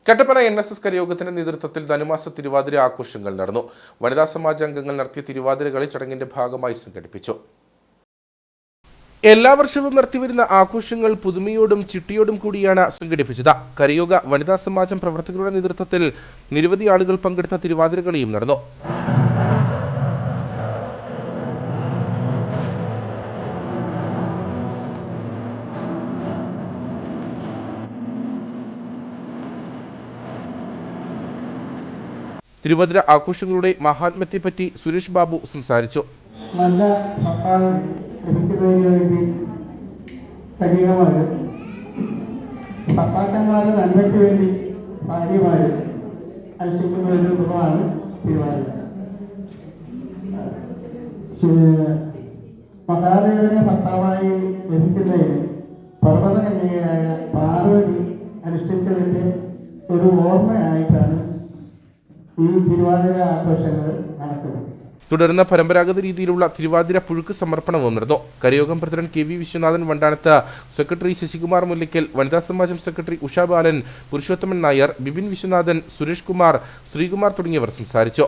Kattappana NSS കരയോഗത്തിന്റെ നേതൃത്വത്തിൽ ധനുമാസ തിരുവാതിര ആഘോഷങ്ങൾ നടന്നു. വനിതാ സമാജ അംഗങ്ങൾ നടത്തിയ തിരുവാതിര കളി ചടങ്ങിന്റെ ഭാഗമായി സംഘടിപ്പിച്ചു. എല്ലാ വർഷവും നടത്തിവരുന്ന ആഘോഷങ്ങൾ പുതുമയോടും ചിട്ടിയോടും കൂടിയാണ് സംഘടിപ്പിച്ചത്. കരയോഗ വനിതാ സമാജം പ്രവർത്തകരുടെ നേതൃത്വത്തിൽ നിരവധി ആളുകൾ പങ്കെടുത്ത തിരുവാതിര കളിയും നടന്നു. തിരുവാതിര ആഘോഷങ്ങളുടെ മഹാത്മ്യത്തെപ്പറ്റി സുരേഷ് ബാബു സംസാരിച്ചു. നല്ല ഭർത്താവ് ലഭിക്കുന്നതിന് വേണ്ടി കന്യകമാരും ഭർത്താക്കന്മാരുടെ നന്മയ്ക്ക് വേണ്ടി ഭാര്യമാരും അനുഷ്ഠിക്കുന്ന ഒരു രൂപമാണ് തിരുവാതിര. മഹാദേവനെ ഭർത്താവായി ലഭിക്കുന്നതിന് പർവ്വത കന്യകയായ പാർവതി അനുഷ്ഠിച്ചതിൻ്റെ ഒരു ഓർമ്മയായിട്ടാണ് ഈ തിരുവാതിര ആഘോഷങ്ങൾ നടക്കുന്നത്. തുടർന്ന് പരമ്പരാഗത രീതിയിലുള്ള തിരുവാതിര പുഴുക്ക് സമർപ്പണവും നടന്നു. കരയോഗം പ്രസിഡന്റ് KV വിശ്വനാഥൻ വണ്ടാനത്ത്, സെക്രട്ടറി ശശികുമാർ മുല്ലയ്ക്കൽ, വനിതാ സമാജം സെക്രട്ടറി ഉഷാ ബാലൻ, പുരുഷോത്തമൻ നായർ, ബിപിൻ വിശ്വനാഥൻ, സുരേഷ് കുമാർ, ശ്രീകുമാർ തുടങ്ങിയവർ സംസാരിച്ചു.